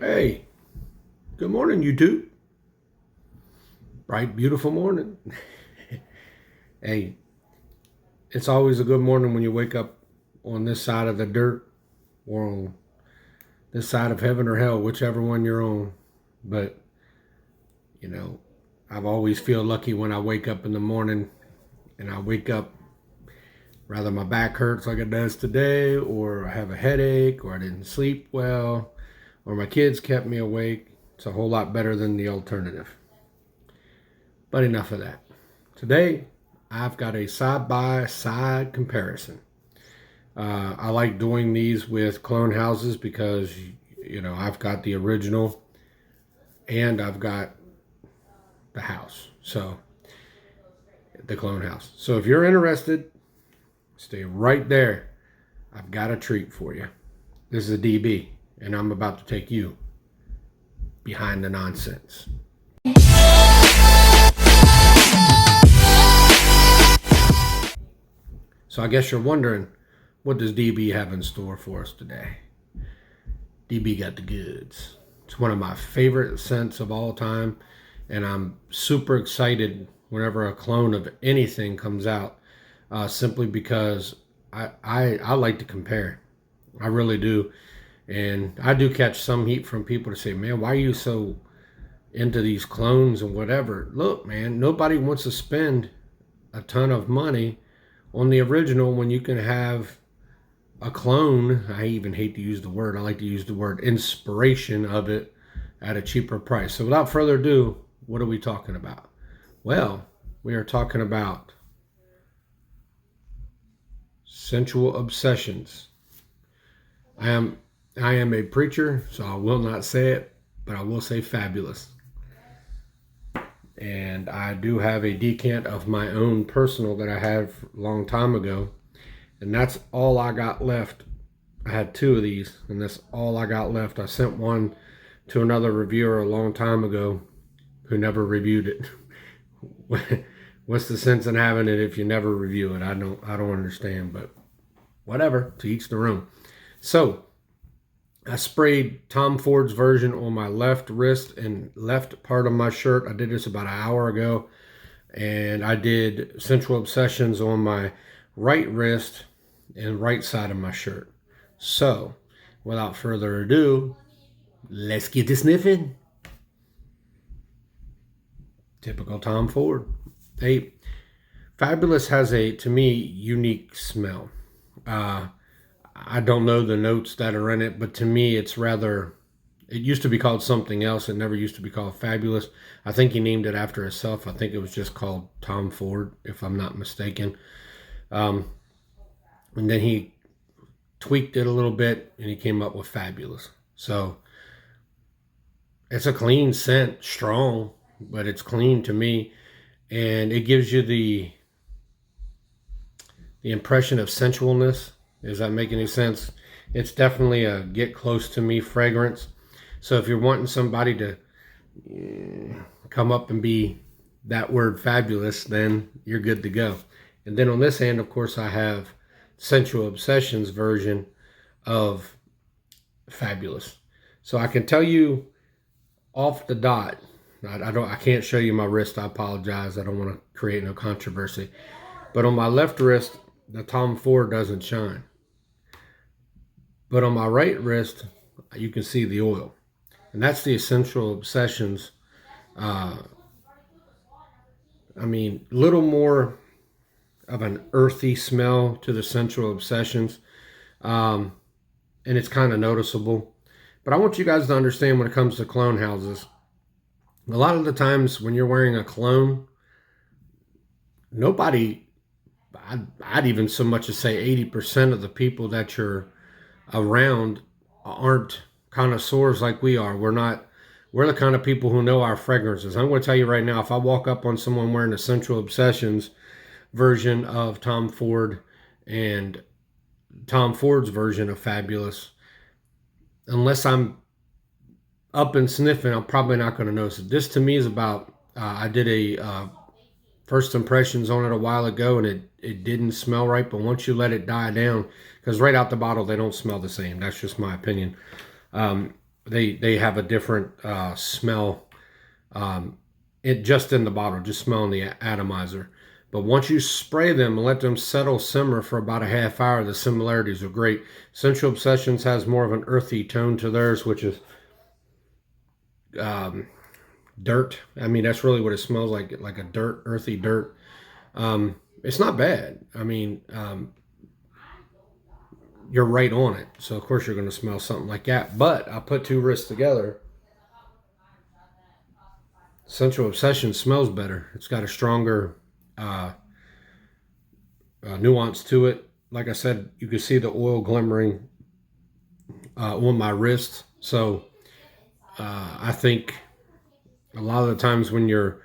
Hey, good morning, YouTube. Bright, beautiful morning. Hey, it's always a good morning when you wake up on this side of the dirt or on this side of heaven or hell, whichever one you're on. But, you know, I've always feel lucky when I wake up in the morning and I wake up, rather my back hurts like it does today, or I have a headache, or I didn't sleep well, or my kids kept me awake. It's a whole lot better than the alternative. But enough of that. Today, I've got a side-by-side comparison. I like doing these with clone houses because, I've got the original and I've got the house. So, the clone house. So, if you're interested, stay right there. I've got a treat for you. This is a DB, and I'm about to take you behind the nonsense. So I guess you're wondering, what does DB have in store for us today? DB got the goods. It's one of my favorite scents of all time, and I'm super excited whenever a clone of anything comes out, simply because I like to compare. I really do. And I do catch some heat from people to say, man, why are you so into these clones and whatever? Look, man, nobody wants to spend a ton of money on the original when you can have a clone. I even hate to use the word. I like to use the word inspiration of it at a cheaper price. So without further ado, what are we talking about? Well, we are talking about sensual obsessions. I am a preacher, so I will not say it, but I will say fabulous. And I do have a decant of my own personal that I had a long time ago. And that's all I got left. I had two of these, and that's all I got left. I sent one to another reviewer a long time ago who never reviewed it. What's the sense in having it if you never review it? I don't understand, but whatever, to each their own. So I sprayed Tom Ford's version on my left wrist and left part of my shirt. I did this about an hour ago. And I did Sensual Obsessions on my right wrist and right side of my shirt. So, without further ado, let's get to sniffing. Typical Tom Ford. Hey, Fabulous has a, to me, unique smell. I don't know the notes that are in it, but to me, it's rather, it used to be called something else. It never used to be called Fabulous. I think he named it after himself. I think it was just called Tom Ford, if I'm not mistaken. And then he tweaked it a little bit and he came up with Fabulous. So it's a clean scent, strong, but it's clean to me. And it gives you the impression of sensualness. Does that make any sense? It's definitely a get close to me fragrance. So if you're wanting somebody to come up and be that word fabulous, then you're good to go. And then on this hand, of course, I have Sensual Obsessions version of Fabulous. So I can tell you off the dot, I can't show you my wrist. I apologize. I don't want to create no controversy. But on my left wrist, the Tom Ford doesn't shine. But on my right wrist, you can see the oil. And that's the Sensual Obsessions. Little more of an earthy smell to the Sensual Obsessions. And it's kind of noticeable. But I want you guys to understand when it comes to clone houses, a lot of the times when you're wearing a clone, nobody, I'd even so much as say 80% of the people that you're around aren't connoisseurs like we are. We're the kind of people who know our fragrances. I'm going to tell you right now, if I walk up on someone wearing a Sensual Obsessions version of Tom Ford and Tom Ford's version of Fabulous, unless I'm up and sniffing, I'm probably not going to notice it. This to me is about, I did a first impressions on it a while ago, and it didn't smell right, but once you let it die down, because right out the bottle they don't smell the same, that's just my opinion, they have a different smell. It just in the bottle, just smelling the atomizer. But once you spray them and let them settle, simmer for about a half hour, the similarities are great. SCENTual Obsessions has more of an earthy tone to theirs, which is um, dirt. I mean, that's really what it smells like a dirt, earthy dirt. It's not bad. I mean, you're right on it. So of course you're going to smell something like that. But I put two wrists together. SCENTual Obsession smells better. It's got a stronger uh, nuance to it. Like I said, you can see the oil glimmering on my wrist. So I think a lot of the times when you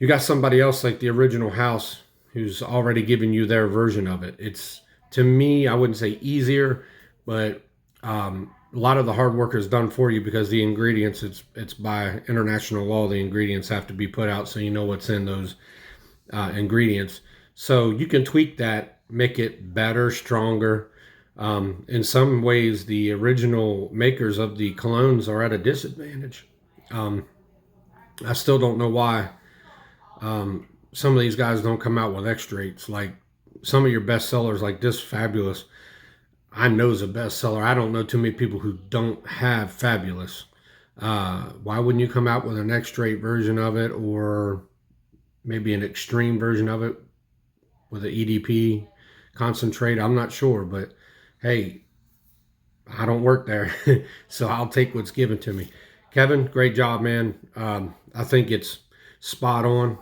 got somebody else like the original house who's already given you their version of it, it's, to me, I wouldn't say easier, but a lot of the hard work is done for you because the ingredients, it's by international law, the ingredients have to be put out so you know what's in those ingredients. So you can tweak that, make it better, stronger. In some ways, the original makers of the colognes are at a disadvantage. I still don't know why some of these guys don't come out with extracts. Like some of your best sellers, like this Fabulous, I know is a bestseller. I don't know too many people who don't have Fabulous. Why wouldn't you come out with an extract version of it, or maybe an extreme version of it with an EDP concentrate? I'm not sure, but hey, I don't work there, so I'll take what's given to me. Kevin, great job, man. I think it's spot on.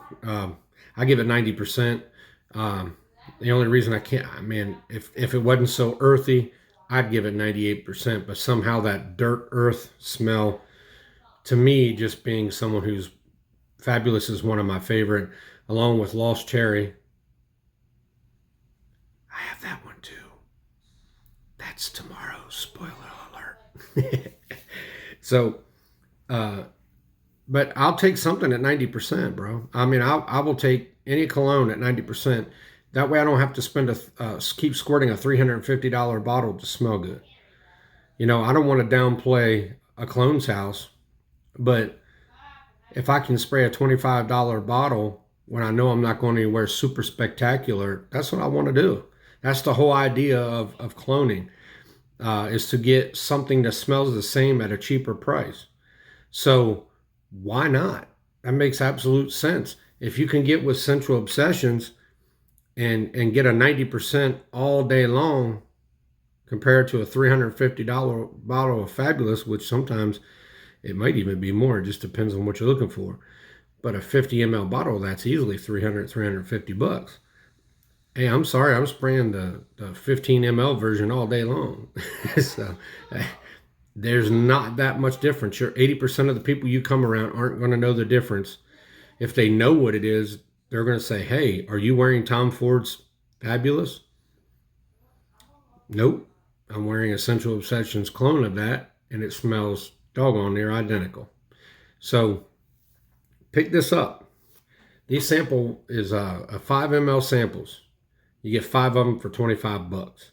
I give it 90%. The only reason I can't, man, if it wasn't so earthy, I'd give it 98%. But somehow that dirt earth smell, to me, just being someone who's Fabulous is one of my favorite, along with Lost Cherry. I have that one too. That's tomorrow. Spoiler alert. So, but I'll take something at 90%, bro. I mean, I will take any cologne at 90%. That way I don't have to spend keep squirting a $350 bottle to smell good. You know, I don't want to downplay a cologne's house, but if I can spray a $25 bottle when I know I'm not going anywhere super spectacular, that's what I want to do. That's the whole idea of cloning, is to get something that smells the same at a cheaper price. So why not? That makes absolute sense. If you can get with SCENTual Obsessions and get a 90% all day long compared to a $350 bottle of Fabulous, which sometimes it might even be more. It just depends on what you're looking for. But a 50 ml bottle, that's easily 350 bucks. Hey, I'm sorry, I'm spraying the 15 ml version all day long. So there's not that much difference. 80% of the people you come around aren't going to know the difference. If they know what it is, they're going to say, hey, are you wearing Tom Ford's Fabulous? Nope. I'm wearing a SCENTual Obsessions clone of that, and it smells doggone near identical. So pick this up. This sample is a 5 ml samples. You get 5 of them for 25 bucks.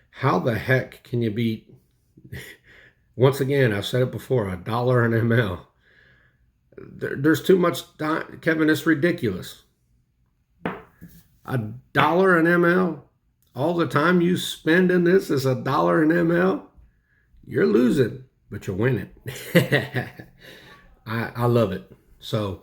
How the heck can you beat, once again, I've said it before, $1 an ml. There's too much, Kevin, it's ridiculous. $1 an ml? All the time you spend in this is $1 an ml? You're losing, but you're winning. I love it. So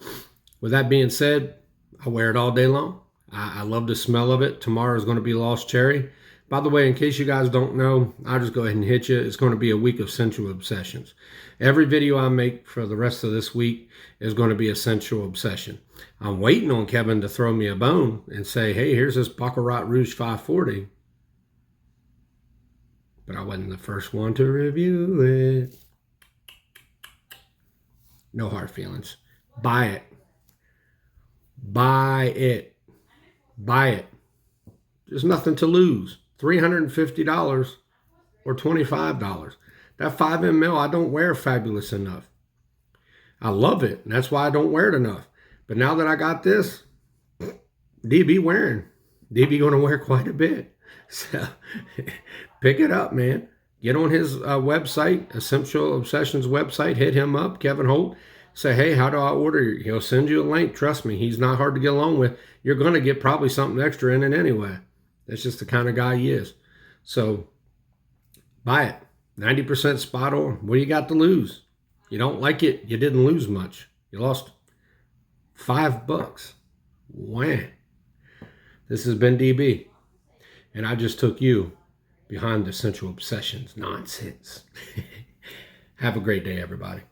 with that being said, I wear it all day long. I love the smell of it. Tomorrow is going to be Lost Cherry. By the way, in case you guys don't know, I'll just go ahead and hit you. It's going to be a week of SCENTual Obsessions. Every video I make for the rest of this week is going to be a SCENTual Obsession. I'm waiting on Kevin to throw me a bone and say, hey, here's this Baccarat Rouge 540. But I wasn't the first one to review it. No hard feelings. Buy it. Buy it. Buy it. There's nothing to lose. $350 or $25. That 5 ml, I don't wear Fabulous enough. I love it, and that's why I don't wear it enough. But now that I got this, DB wearing. DB going to wear quite a bit. So pick it up, man. Get on his website, Essential Obsessions website. Hit him up, Kevin Holt. Say, hey, how do I order? He'll send you a link. Trust me, he's not hard to get along with. You're going to get probably something extra in it anyway. That's just the kind of guy he is. So buy it. 90% spot on. What do you got to lose? You don't like it, you didn't lose much. You lost $5. Wham. This has been DB. And I just took you behind the Essential Obsessions nonsense. Have a great day, everybody.